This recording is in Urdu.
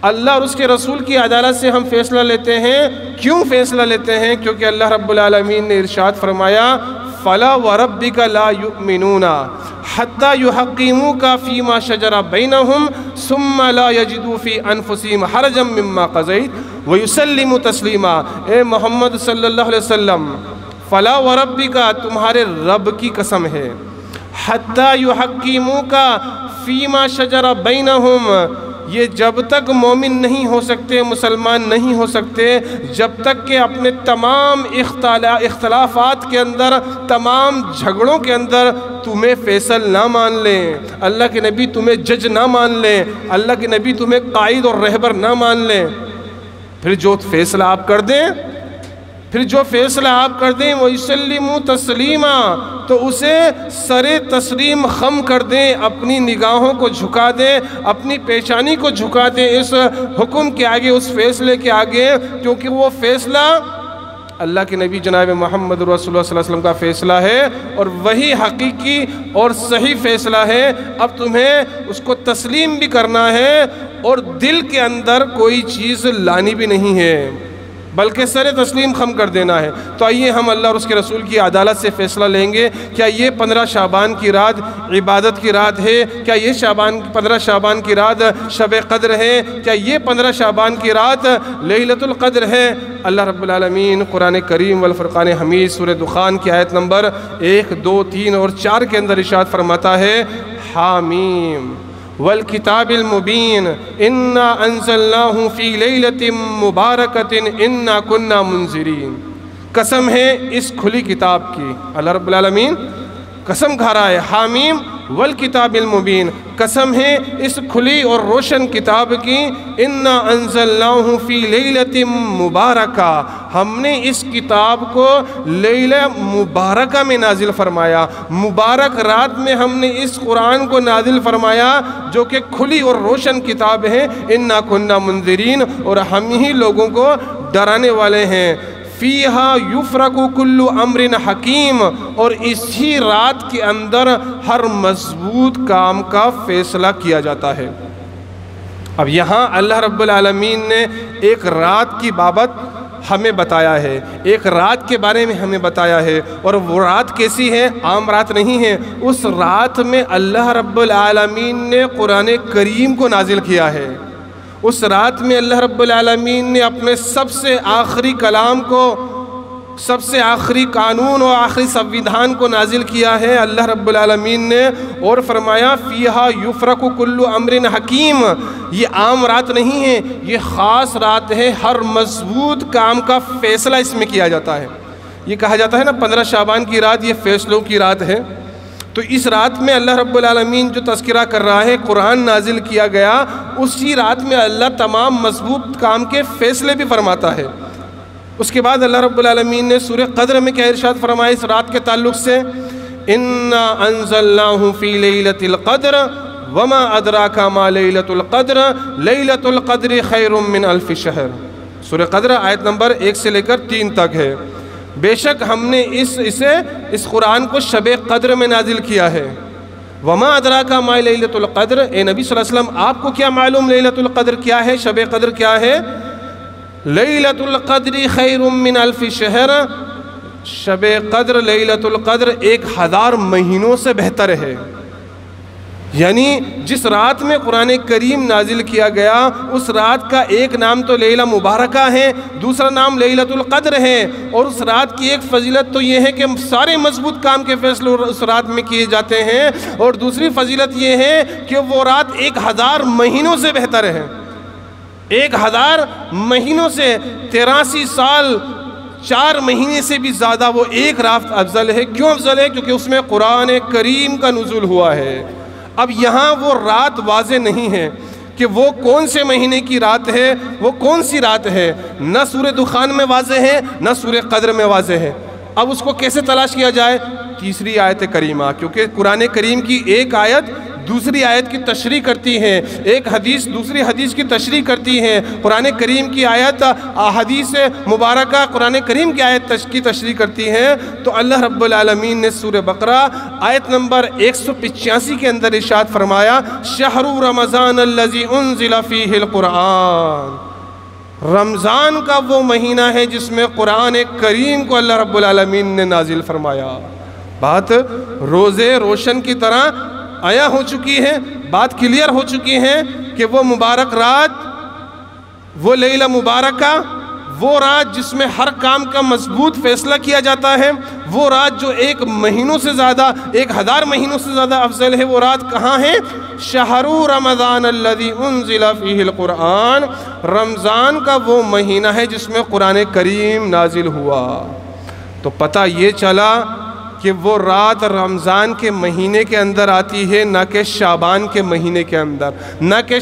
اللہ اور اس کے رسول کی عدالت سے ہم فیصلہ لیتے ہیں۔ کیوں فیصلہ لیتے ہیں؟ کیونکہ اللہ رب العالمین نے ارشاد فرمایا فَلَا وَرَبِّكَ لَا يُؤْمِنُونَ حَتَّى يُحَقِّمُوكَ فِي مَا شَجَرَ بَيْنَهُمْ ثُمَّ لَا يَجِدُوا فِي أَنفُسِهِمْ حَرَجًا مِّمَّا قَضَيْتَ وَيُسَلِّمُوا تَسْلِيمًا۔ اے محمد صلی اللہ علیہ وسلم، فَلَا وَرَبِّكَ تمہارے رب کی قسم ہے، حَتَّى يُحَقِّمُوكَ فِي مَا شَجَرَ بَيْنَهُمْ، یہ جب تک مومن نہیں ہو سکتے، مسلمان نہیں ہو سکتے، جب تک کہ اپنے تمام اختلافات کے اندر، تمام جھگڑوں کے اندر تمہیں فیصل نہ مان لیں، اللہ کے نبی تمہیں جج نہ مان لیں، اللہ کے نبی تمہیں قائد اور رہبر نہ مان لیں، پھر جو فیصلہ آپ کر دیں، وَيُسَلِّمُوا تَسْلِيمًا، تو اسے سر تسلیم خم کر دیں، اپنی نگاہوں کو جھکا دیں، اپنی پیشانی کو جھکا دیں اس حکم کے آگے، اس فیصلے کے آگے، کیونکہ وہ فیصلہ اللہ کے نبی جناب محمد رسول اللہ صلی اللہ علیہ وسلم کا فیصلہ ہے، اور وہی حقیقی اور صحیح فیصلہ ہے۔ اب تمہیں اس کو تسلیم بھی کرنا ہے اور دل کے اندر کوئی چیز لانی بھی نہیں ہے، بلکہ سر تسلیم خم کر دینا ہے۔ تو آئیے ہم اللہ اور اس کے رسول کی عدالت سے فیصلہ لیں گے، کیا یہ 15 شعبان کی رات عبادت کی رات ہے؟ کیا یہ 15 شعبان کی رات شب قدر ہے؟ کیا یہ 15 شعبان کی رات لیلۃ القدر ہے؟ اللہ رب العالمین قرآن کریم والفرقان حمید سورہ دخان کی آیت نمبر 1، 2، 3 اور 4 کے اندر ارشاد فرماتا ہے حامیم والکتاب المبین انا انزلناہ فی لیلۃ مبارکۃ انا کننا منذرین۔ قسم ہے اس کھلی کتاب کی، اللہ رب العالمین قسم کھا رہا ہے، حامیم والکتاب المبین، قسم ہے اس کھلی اور روشن کتاب کی، انا انزلناہ فی لیلۃ مبارکہ، ہم نے اس کتاب کو لیلہ مبارکہ میں نازل فرمایا، مبارک رات میں ہم نے اس قرآن کو نازل فرمایا جو کہ کھلی اور روشن کتاب ہے، انا کننا منذرین، اور ہم ہی لوگوں کو ڈرانے والے ہیں۔ فیہا یفرق کل امر حکیم، اور اسی رات کے اندر ہر مضبوط کام کا فیصلہ کیا جاتا ہے۔ اب یہاں اللہ رب العالمین نے ایک رات کی بابت ہمیں بتایا ہے، ایک رات کے بارے میں ہمیں بتایا ہے، اور وہ رات کیسی ہے؟ عام رات نہیں ہے، اس رات میں اللہ رب العالمین نے قرآن کریم کو نازل کیا ہے، اس رات میں اللہ رب العالمین نے اپنے سب سے آخری کلام کو، سب سے آخری قانون اور آخری سنویدھان کو نازل کیا ہے اللہ رب العالمین نے، اور فرمایا فیہا یفرق کل امر حکیم، یہ عام رات نہیں ہے، یہ خاص رات ہے، ہر مضبوط کام کا فیصلہ اس میں کیا جاتا ہے۔ یہ کہا جاتا ہے نا 15 شعبان کی رات یہ فیصلوں کی رات ہے، تو اس رات میں اللہ رب العالمین جو تذکرہ کر رہا ہے، قرآن نازل کیا گیا، اسی رات میں اللہ تمام مضبوط کام کے فیصلے بھی فرماتا ہے۔ اس کے بعد اللہ رب العالمین نے سورہ قدر میں کیا ارشاد فرمایا اس رات کے تعلق سے؟ انا انزلناہ فی لیلۃ القدر وما ادراک ما لیلۃ القدر لیلۃ القدر خیر من الف شہر۔ سورہ قدر آیت نمبر 1 سے لے کر 3 تک ہے۔ بے شک ہم نے اس قرآن کو شب قدر میں نازل کیا ہے۔ وما ادراک ما لیلۃ القدر، اے نبی صلی اللہ علیہ وسلم آپ کو کیا معلوم لیلۃ القدر کیا ہے، شب قدر کیا ہے؟ لیلۃ القدر خیر من الف شہر، شب قدر لیلۃ القدر 1000 مہینوں سے بہتر ہے۔ یعنی جس رات میں قرآن کریم نازل کیا گیا اس رات کا ایک نام تو لیلہ مبارکہ ہے، دوسرا نام لیلۃ القدر ہے، اور اس رات کی ایک فضیلت تو یہ ہے کہ سارے مضبوط کام کے فیصلے اس رات میں کیے جاتے ہیں، اور دوسری فضیلت یہ ہے کہ وہ رات 1000 مہینوں سے بہتر ہے۔ 1000 مہینوں سے 83 سال 4 مہینے سے بھی زیادہ وہ ایک رات افضل ہے۔ کیوں افضل ہے؟ کیونکہ اس میں قرآن کریم کا نزول ہوا ہے۔ اب یہاں وہ رات واضح نہیں ہے کہ وہ کون سے مہینے کی رات ہے، وہ کون سی رات ہے، نہ سورہ دخان میں واضح ہے نہ سورہ قدر میں واضح ہے۔ اب اس کو کیسے تلاش کیا جائے؟ تیسری آیت کریمہ، کیونکہ قرآن کریم کی ایک آیت دوسری آیت کی تشریح کرتی ہیں، ایک حدیث دوسری حدیث کی تشریح کرتی ہیں، قرآن کریم کی آیت حدیث مبارکہ قرآن کریم کی آیت کی تشریح کرتی ہیں، تو اللہ رب العالمین نے سورہ بقرہ آیت نمبر 185 کے اندر ارشاد فرمایا شہر رمضان الذی انزل فیہ القرآن، رمضان کا وہ مہینہ ہے جس میں قرآن کریم کو اللہ رب العالمین نے نازل فرمایا۔ بات روزے روشن کی طرح آیا ہو چکی ہے، بات کلیئر ہو چکی ہے کہ وہ مبارک رات، وہ لیلہ مبارکہ، وہ رات جس میں ہر کام کا مضبوط فیصلہ کیا جاتا ہے، وہ رات جو 1 مہینوں سے زیادہ 1000 مہینوں سے زیادہ افضل ہے، وہ رات کہاں ہے؟ شہر رمضان الذی انزل فیہ القرآن، رمضان کا وہ مہینہ ہے جس میں قرآن کریم نازل ہوا۔ تو پتہ یہ چلا کہ وہ رات رمضان کے مہینے کے اندر آتی ہے، نہ کہ شعبان کے مہینے کے اندر، نہ کہ